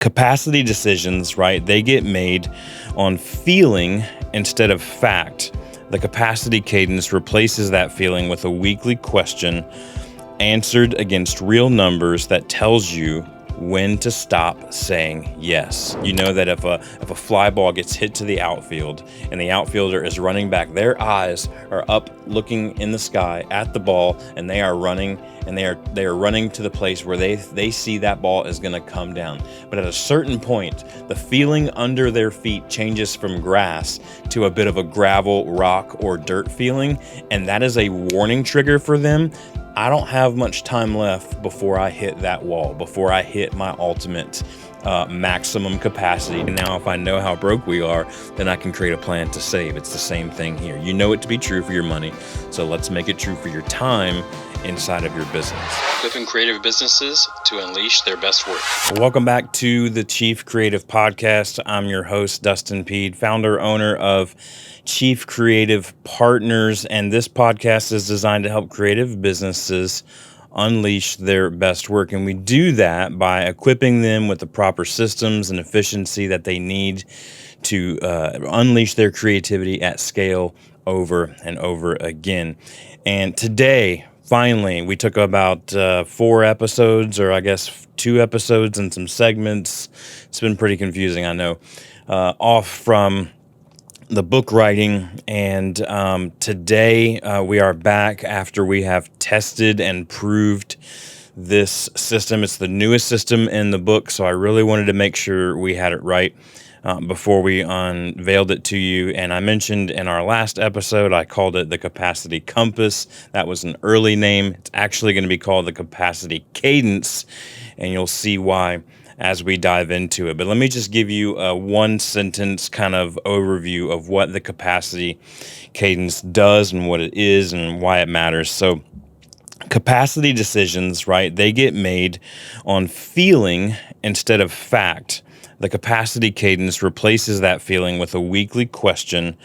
Capacity decisions, right? They get made on feeling instead of fact. The capacity cadence replaces that feeling with a weekly question answered against real numbers that tells you when to stop saying yes. You know that if a fly ball gets hit to the outfield and the outfielder is running back, their eyes are up looking in the sky at the ball, and they are running to the place where they see that ball is going to come down. But at a certain point, the feeling under their feet changes from grass to a bit of a gravel, rock, or dirt feeling, and that is a warning trigger for them. I don't have much time left before I hit that wall, before I hit my ultimate maximum capacity. And now if I know how broke we are, then I can create a plan to save. It's the same thing here. You know it to be true for your money, so let's make it true for your time inside of your business. Equipping creative businesses to unleash their best work. Welcome back to the Chief Creative Podcast. I'm your host, Dustin Peed, founder, owner of Chief Creative Partners, and this podcast is designed to help creative businesses unleash their best work. And we do that by equipping them with the proper systems and efficiency that they need to unleash their creativity at scale over and over again. And today, finally, we took about 4 episodes, or I guess 2 episodes and some segments. It's been pretty confusing, I know, off from the book writing, and today we are back after we have tested and proved this system. It's the newest system in the book, so I really wanted to make sure we had it right before we unveiled it to you. And I mentioned in our last episode, I called it the Capacity Compass. That was an early name. It's actually going to be called the Capacity Cadence, and you'll see why as we dive into it. But let me just give you a 1-sentence kind of overview of what the capacity cadence does and what it is and why it matters. So capacity decisions, right, they get made on feeling instead of fact. The capacity cadence replaces that feeling with a weekly question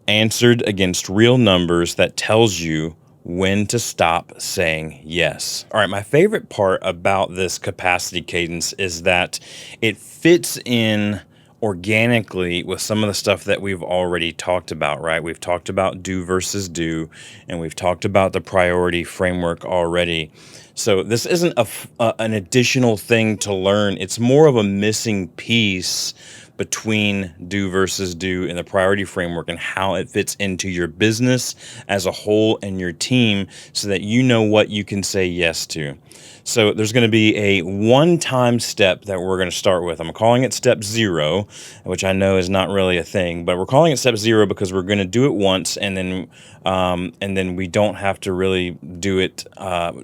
answered against real numbers that tells you when to stop saying yes. All right, my favorite part about this capacity cadence is that it fits in organically with some of the stuff that we've already talked about, right? We've talked about do versus do, and we've talked about the priority framework already. So this isn't an additional thing to learn. It's more of a missing piece between do versus do in the priority framework and how it fits into your business as a whole and your team so that you know what you can say yes to. So there's going to be a one-time step that we're going to start with. I'm calling it step 0, which I know is not really a thing, but we're calling it step 0 because we're going to do it once, and then we don't have to really do it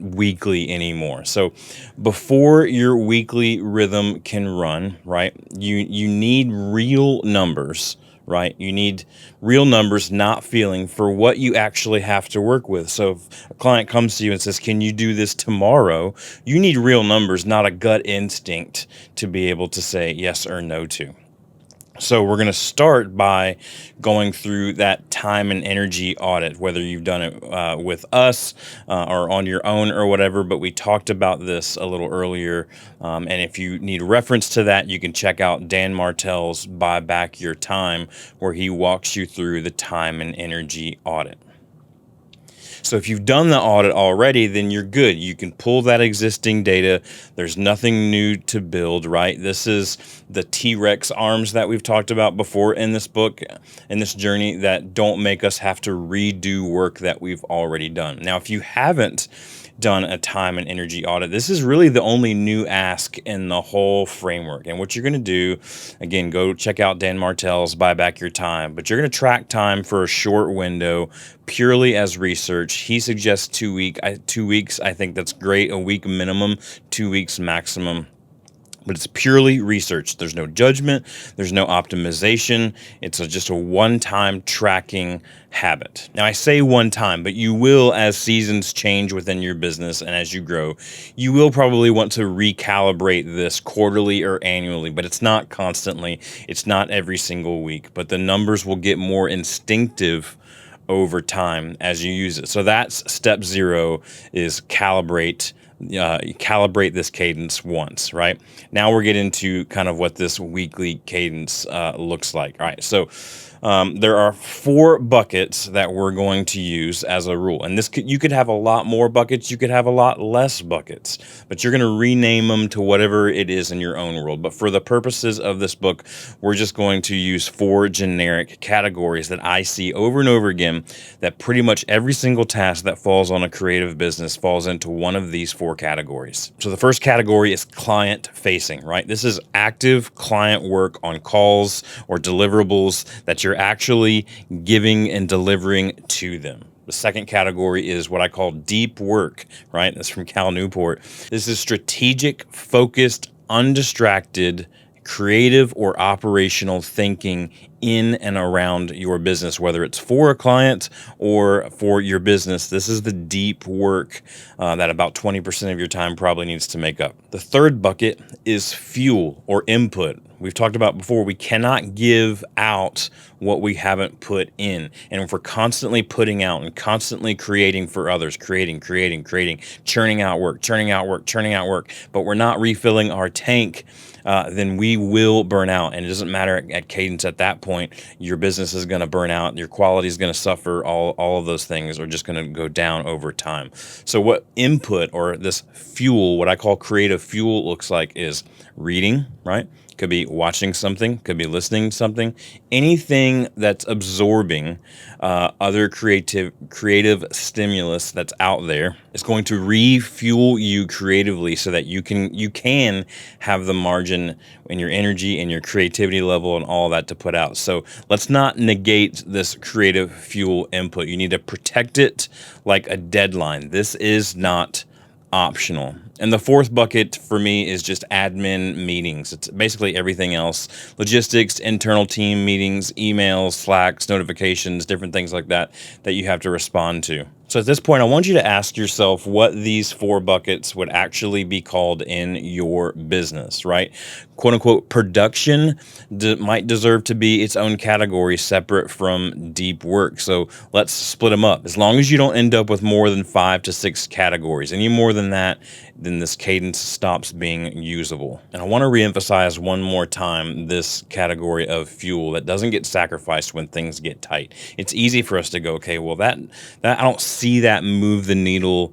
weekly anymore. So before your weekly rhythm can run, right, you need real numbers. Right? You need real numbers, not feeling, for what you actually have to work with. So if a client comes to you and says, can you do this tomorrow? You need real numbers, not a gut instinct to be able to say yes or no to. So we're going to start by going through that time and energy audit, whether you've done it with us or on your own or whatever, but we talked about this a little earlier. And if you need reference to that, you can check out Dan Martell's Buy Back Your Time, where he walks you through the time and energy audit. So if you've done the audit already, then you're good. You can pull that existing data. There's nothing new to build, right? This is the T-Rex arms that we've talked about before in this book, in this journey, that don't make us have to redo work that we've already done. Now, if you haven't done a time and energy audit, this is really the only new ask in the whole framework. And what you're going to do, again, go check out Dan Martell's Buy Back Your Time, but you're going to track time for a short window purely as research. He suggests 2 weeks. I think that's great. A week minimum, 2 weeks maximum. But it's purely research. There's no judgment. There's no optimization. It's just a one-time tracking habit. Now, I say one time, but you will, as seasons change within your business and as you grow, you will probably want to recalibrate this quarterly or annually, but it's not constantly. It's not every single week, but the numbers will get more instinctive over time as you use it. So that's step 0, is calibrate calibrate this cadence once, right? Now we're getting to kind of what this weekly cadence looks like. All right, so there are 4 buckets that we're going to use as a rule. And you could have a lot more buckets, you could have a lot less buckets, but you're going to rename them to whatever it is in your own world. But for the purposes of this book, we're just going to use 4 generic categories that I see over and over again, that pretty much every single task that falls on a creative business falls into one of these 4 categories. So the first category is client facing, right? This is active client work on calls or deliverables that you're actually giving and delivering to them. The second category is what I call deep work, right? That's from Cal Newport. This is strategic, focused, undistracted, creative or operational thinking in and around your business, whether it's for a client or for your business. This is the deep work that about 20% of your time probably needs to make up. The third bucket is fuel or input. We've talked about before, we cannot give out what we haven't put in. And if we're constantly putting out and constantly creating for others, creating, churning out work, but we're not refilling our tank, then we will burn out. And it doesn't matter at cadence at that point, your business is going to burn out, your quality is going to suffer, all of those things are just going to go down over time. So what input or this fuel, what I call creative fuel, looks like is reading, right? Could be watching something, could be listening to something, anything that's absorbing other creative stimulus that's out there is going to refuel you creatively so that you can have the margin in your energy and your creativity level and all that to put out. So let's not negate this creative fuel input. You need to protect it like a deadline. This is not optional. And the fourth bucket for me is just admin meetings. It's basically everything else: logistics, internal team meetings, emails, Slacks, notifications, different things like that you have to respond to. So at this point, I want you to ask yourself what these 4 buckets would actually be called in your business, right? Quote unquote, production might deserve to be its own category separate from deep work. So let's split them up. As long as you don't end up with more than 5 to 6 categories, any more than that, then this cadence stops being usable. And I want to reemphasize one more time this category of fuel that doesn't get sacrificed when things get tight. It's easy for us to go, okay, well that I don't see that move the needle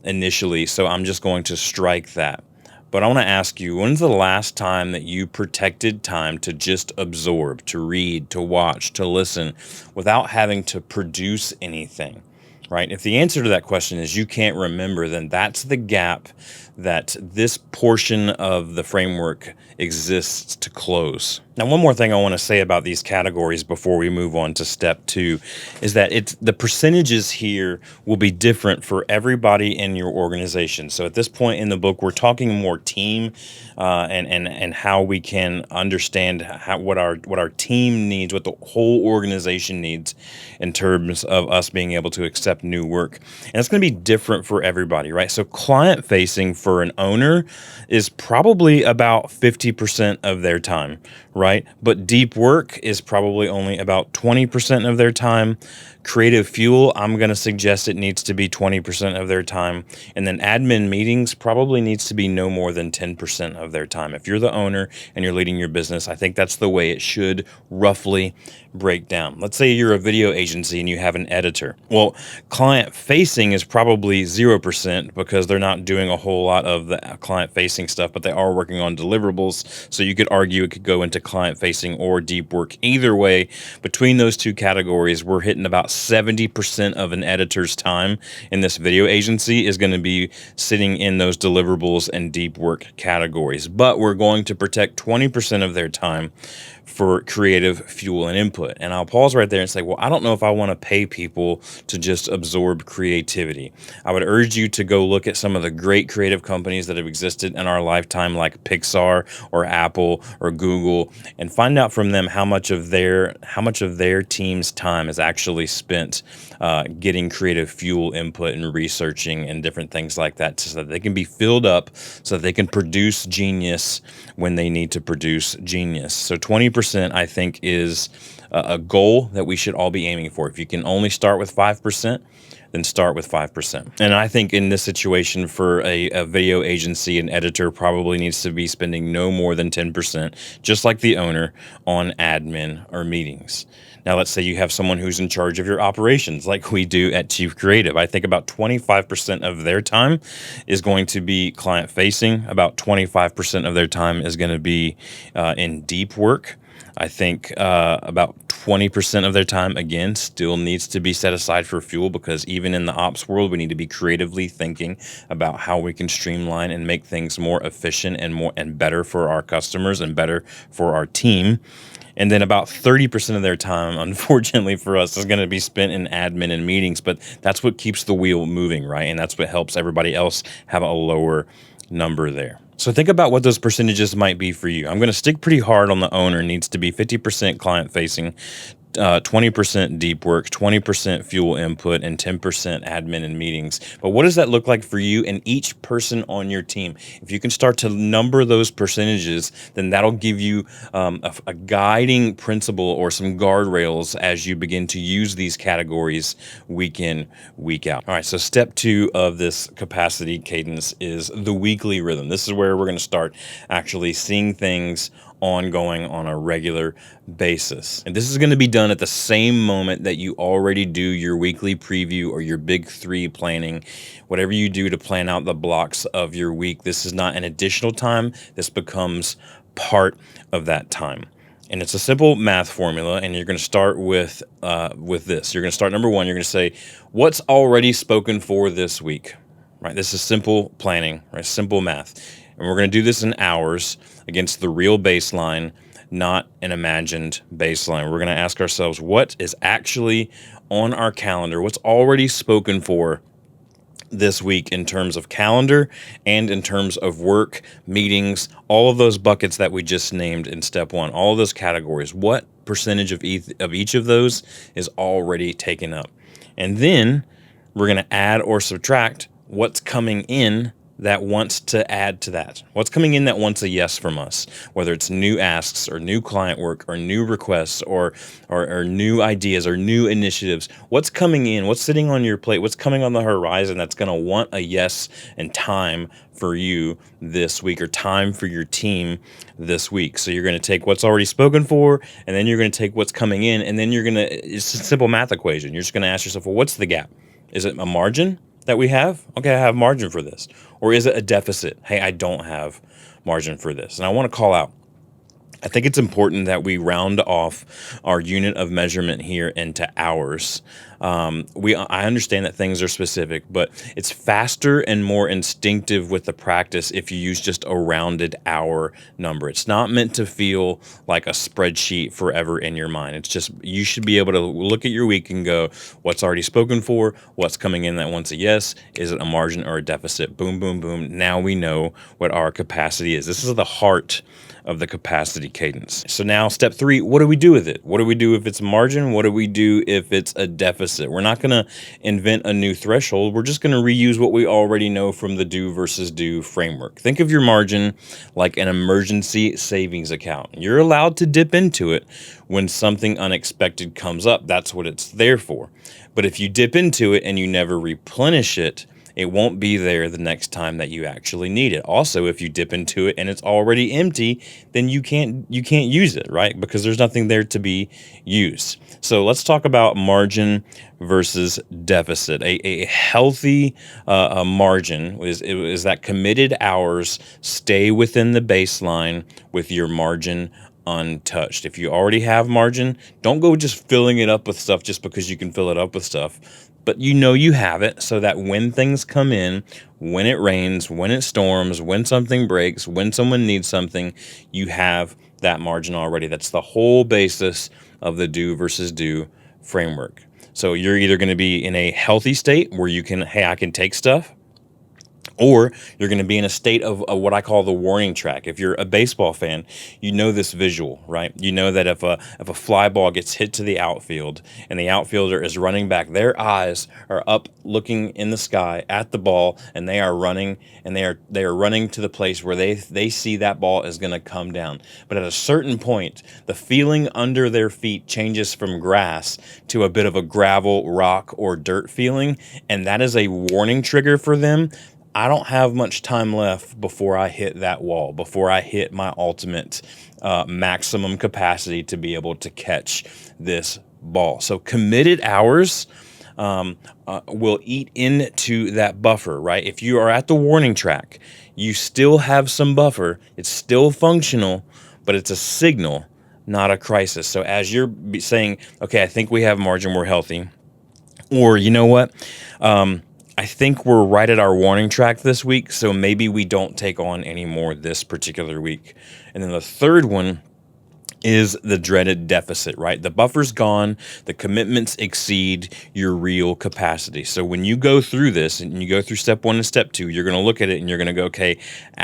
initially, so I'm just going to strike that. But I want to ask you, when's the last time that you protected time to just absorb, to read, to watch, to listen without having to produce anything? Right? If the answer to that question is you can't remember, then that's the gap that this portion of the framework exists to close. Now, one more thing I want to say about these categories before we move on to step 2 is that the percentages here will be different for everybody in your organization. So at this point in the book, we're talking more team and how we can understand what our team needs, what the whole organization needs in terms of us being able to accept new work. And it's going to be different for everybody, right? So client facing for an owner is probably about 50% of their time, right? But deep work is probably only about 20% of their time. Creative fuel, I'm going to suggest it needs to be 20% of their time. And then admin meetings probably needs to be no more than 10% of their time. If you're the owner and you're leading your business, I think that's the way it should roughly break down. Let's say you're a video agency and you have an editor. Well, client facing is probably 0% because they're not doing a whole lot of the client facing stuff, but they are working on deliverables. So you could argue it could go into client facing or deep work. Either way, between those 2 categories, we're hitting about 70% of an editor's time in this video agency is going to be sitting in those deliverables and deep work categories. But we're going to protect 20% of their time for creative fuel and input. And I'll pause right there and say, well, I don't know if I want to pay people to just absorb creativity. I would urge you to go look at some of the great creative companies that have existed in our lifetime, like Pixar or Apple or Google, and find out from them how much of their team's time is actually spent getting creative fuel input and researching and different things like that, so that they can be filled up, so that they can produce genius when they need to produce genius. So 20%, I think, is a goal that we should all be aiming for. If you can only start with 5%, then start with 5%. And I think in this situation for a video agency, an editor probably needs to be spending no more than 10%, just like the owner, on admin or meetings. Now, let's say you have someone who's in charge of your operations, like we do at Chief Creative. I think about 25% of their time is going to be client facing. About 25% of their time is going to be in deep work. I think about 20% of their time, again, still needs to be set aside for fuel, because even in the ops world, we need to be creatively thinking about how we can streamline and make things more efficient and better for our customers and better for our team. And then about 30% of their time, unfortunately for us, is going to be spent in admin and meetings. But that's what keeps the wheel moving, right? And that's what helps everybody else have a lower number there. So think about what those percentages might be for you. I'm going to stick pretty hard on the owner. Needs to be 50% client facing, 20% deep work, 20% fuel input, and 10% admin and meetings. But what does that look like for you and each person on your team? If you can start to number those percentages, then that'll give you a guiding principle or some guardrails as you begin to use these categories week in, week out. All right, so step 2 of this capacity cadence is the weekly rhythm. This is where we're going to start actually seeing things ongoing on a regular basis. And this is going to be done at the same moment that you already do your weekly preview or your big 3 planning. Whatever you do to plan out the blocks of your week, this is not an additional time. This becomes part of that time. And it's a simple math formula, and you're going to start with this. You're going to start number 1. You're going to say, what's already spoken for this week? Right? This is simple planning, right? Simple math. And we're going to do this in hours against the real baseline, not an imagined baseline. We're going to ask ourselves, what is actually on our calendar? What's already spoken for this week in terms of calendar and in terms of work, meetings, all of those buckets that we just named in step 1, all of those categories? What percentage of each of those is already taken up? And then we're going to add or subtract what's coming in that wants to add to that. What's coming in that wants a yes from us, whether it's new asks or new client work or new requests or new ideas or new initiatives. What's coming in? What's sitting on your plate? What's coming on the horizon that's going to want a yes and time for you this week, or time for your team this week? So you're going to take what's already spoken for, and then you're going to take what's coming in, and then it's a simple math equation. You're just going to ask yourself, well, what's the gap? Is it a margin that we have? Okay, I have margin for this. Or is it a deficit? Hey, I don't have margin for this. And I want to call out, I think it's important that we round off our unit of measurement here into hours. I understand that things are specific, but it's faster and more instinctive with the practice if you use just a rounded hour number. It's not meant to feel like a spreadsheet forever in your mind. It's just, you should be able to look at your week and go, what's already spoken for, what's coming in that wants a yes, is it a margin or a deficit? Boom, boom, boom. Now we know what our capacity is. This is the heart of the capacity cadence. So now step 3, what do we do with it? What do we do if it's a margin? What do we do if it's a deficit? We're not going to invent a new threshold. We're just going to reuse what we already know from the do versus do framework. Think of your margin like an emergency savings account. You're allowed to dip into it when something unexpected comes up. That's what it's there for. But if you dip into it and you never replenish it, it won't be there the next time that you actually need it. Also, if you dip into it and it's already empty, then you can't use it, right? Because there's nothing there to be used. So let's talk about margin versus deficit. A healthy margin is that committed hours stay within the baseline with your margin untouched. If you already have margin, don't go just filling it up with stuff just because you can fill it up with stuff. But you have it, so that when things come in, when it rains, when it storms, when something breaks, when someone needs something, you have that margin already. That's the whole basis of the do versus do framework. So you're either going to be in a healthy state where I can take stuff, Or you're going to be in a state of what I call the warning track. If you're a baseball fan, you know this visual, right? You know that if a fly ball gets hit to the outfield and the outfielder is running back, their eyes are up looking in the sky at the ball, and they are running, and they are running to the place where they see that ball is going to come down. But at a certain point, the feeling under their feet changes from grass to a bit of a gravel, rock, or dirt feeling, and that is a warning trigger for them. I don't have much time left before I hit that wall, before I hit my ultimate maximum capacity to be able to catch this ball. So committed hours will eat into that buffer, right? If you are at the warning track, you still have some buffer. It's still functional, but it's a signal, not a crisis. So as you're saying, okay, I think we have margin, we're healthy, or you know what? I think we're right at our warning track this week, so maybe we don't take on any more this particular week. And then the third one is the dreaded deficit, right? The buffer's gone, the commitments exceed your real capacity. So when you go through this and you go through step 1 and step 2, you're going to look at it and you're going to go, okay,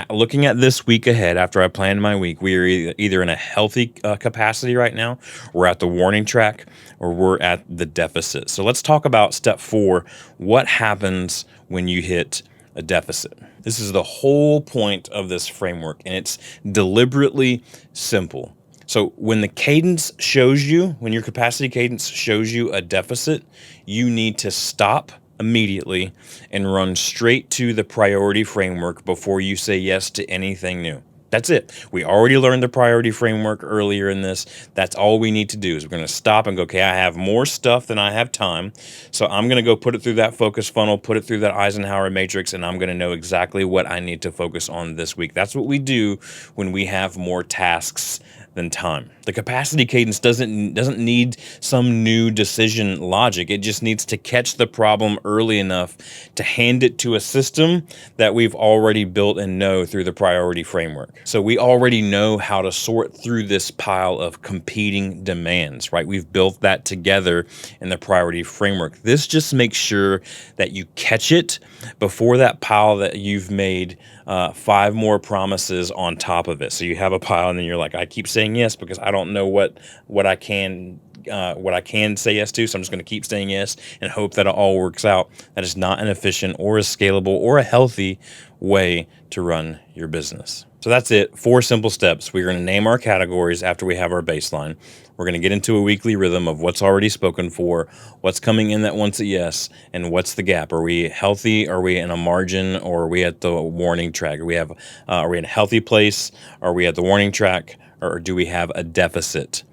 looking at this week ahead after I planned my week, we are either in a healthy capacity right now, we're at the warning track, or we're at the deficit. So let's talk about step 4, what happens when you hit a deficit. This is the whole point of this framework, and it's deliberately simple. So when the cadence shows you, when your capacity cadence shows you a deficit, you need to stop immediately and run straight to the priority framework before you say yes to anything new. That's it. We already learned the priority framework earlier in this. That's all we need to do is we're going to stop and go, okay, I have more stuff than I have time. So I'm going to go put it through that focus funnel, put it through that Eisenhower matrix, and I'm going to know exactly what I need to focus on this week. That's what we do when we have more tasks than time. The capacity cadence doesn't need some new decision logic. It just needs to catch the problem early enough to hand it to a system that we've already built and know through the priority framework. So we already know how to sort through this pile of competing demands, right? We've built that together in the priority framework. This just makes sure that you catch it before that pile that you've made 5 more promises on top of it. So you have a pile and then you're like, I keep saying yes because I don't know what I can say yes to. So I'm just going to keep saying yes and hope that it all works out. That is not an efficient or a scalable or a healthy way to run your business. So that's it. 4 simple steps. We're going to name our categories after we have our baseline. We're going to get into a weekly rhythm of what's already spoken for, what's coming in that wants a yes, and what's the gap. Are we healthy? Are we in a margin? Or are we at the warning track? Are we in a healthy place? Are we at the warning track? Or do we have a deficit?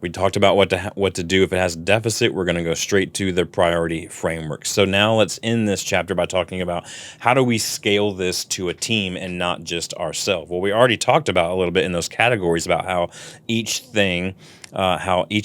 We talked about what to do if it has a deficit. We're going to go straight to the priority framework. So now let's end this chapter by talking about how do we scale this to a team and not just ourselves. Well, we already talked about a little bit in those categories about how each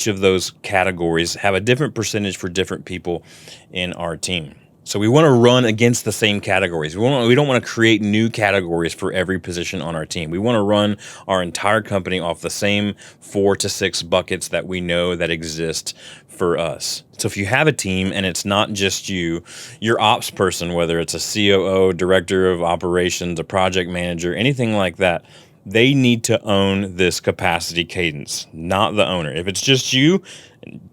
of those categories have a different percentage for different people in our team. So we want to run against the same categories. We don't want to create new categories for every position on our team. We want to run our entire company off the same 4 to 6 buckets that we know that exist for us. So if you have a team and it's not just you, your ops person, whether it's a COO, director of operations, a project manager, anything like that, they need to own this capacity cadence, not the owner. If it's just you,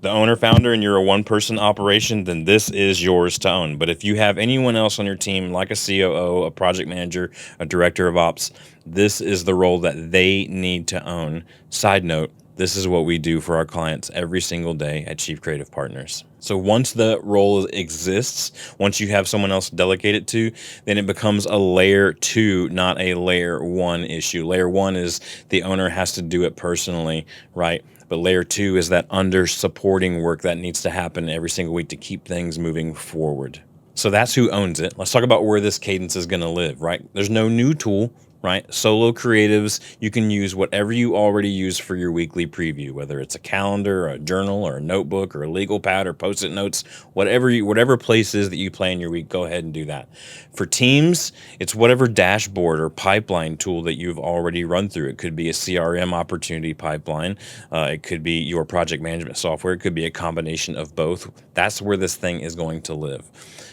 the owner, founder, and you're a one-person operation, then this is yours to own. But if you have anyone else on your team, like a COO, a project manager, a director of ops, this is the role that they need to own. Side note, this is what we do for our clients every single day at Chief Creative Partners. So once the role exists, once you have someone else delegate it to, then it becomes a layer 2, not a layer 1 issue. Layer 1 is the owner has to do it personally, right? But layer 2 is that under supporting work that needs to happen every single week to keep things moving forward. So that's who owns it. Let's talk about where this cadence is going to live, right? There's no new tool. right? Solo creatives, you can use whatever you already use for your weekly preview, whether it's a calendar, or a journal, or a notebook, or a legal pad, or post-it notes, whatever places that you plan your week, go ahead and do that. For teams, it's whatever dashboard or pipeline tool that you've already run through. It could be a CRM opportunity pipeline. It could be your project management software. It could be a combination of both. That's where this thing is going to live.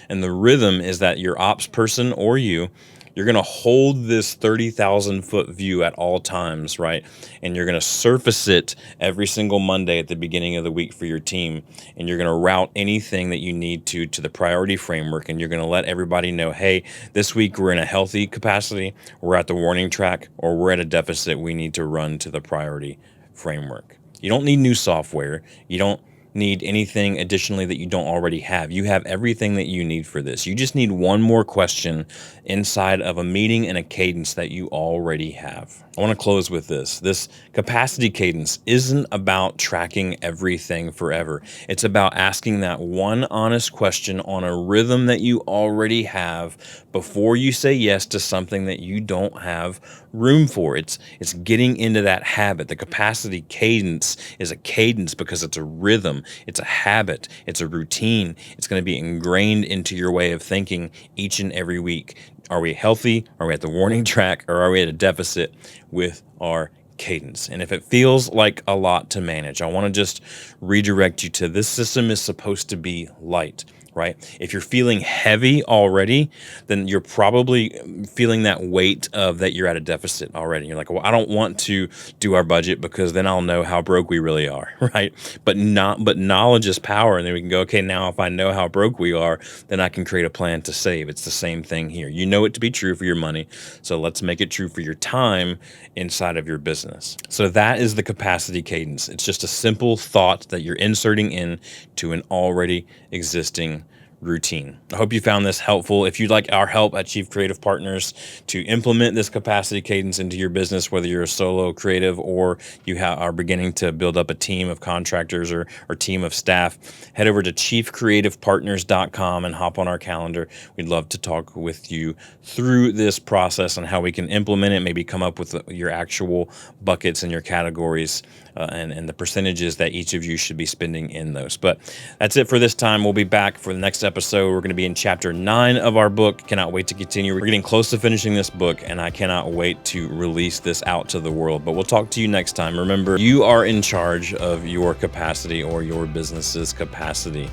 And the rhythm is that your ops person or you're going to hold this 30,000 foot view at all times, right? And you're going to surface it every single Monday at the beginning of the week for your team. And you're going to route anything that you need to the priority framework. And you're going to let everybody know, hey, this week we're in a healthy capacity, we're at the warning track, or we're at a deficit. We need to run to the priority framework. You don't need new software. You don't need anything additionally that you don't already have. You have everything that you need for this. You just need one more question inside of a meeting and a cadence that you already have. I want to close with this. This capacity cadence isn't about tracking everything forever. It's about asking that one honest question on a rhythm that you already have before you say yes to something that you don't have room for. It's getting into that habit. The capacity cadence is a cadence because it's a rhythm. It's a habit. It's a routine. It's going to be ingrained into your way of thinking each and every week. Are we healthy? Are we at the warning track? Or are we at a deficit with our cadence? And if it feels like a lot to manage, I want to just redirect you to this system is supposed to be light. Right? If you're feeling heavy already, then you're probably feeling that weight of that you're at a deficit already. You're like, well, I don't want to do our budget because then I'll know how broke we really are, right? But knowledge is power. And then we can go, okay, now if I know how broke we are, then I can create a plan to save. It's the same thing here. You know it to be true for your money. So let's make it true for your time inside of your business. So that is the capacity cadence. It's just a simple thought that you're inserting in to an already existing routine. I hope you found this helpful. If you'd like our help at Chief Creative Partners to implement this capacity cadence into your business, whether you're a solo creative or you are beginning to build up a team of contractors or team of staff, head over to chiefcreativepartners.com and hop on our calendar. We'd love to talk with you through this process and how we can implement it, maybe come up with your actual buckets and your categories and the percentages that each of you should be spending in those. But that's it for this time. We'll be back for the next episode. We're going to be in chapter 9 of our book. Cannot wait to continue. We're getting close to finishing this book, and I cannot wait to release this out to the world. But we'll talk to you next time. Remember, you are in charge of your capacity or your business's capacity.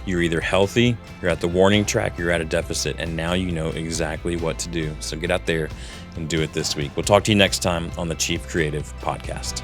You're either healthy, you're at the warning track, you're at a deficit, and now you know exactly what to do. So get out there and do it this week. We'll talk to you next time on the Chief Creative Podcast.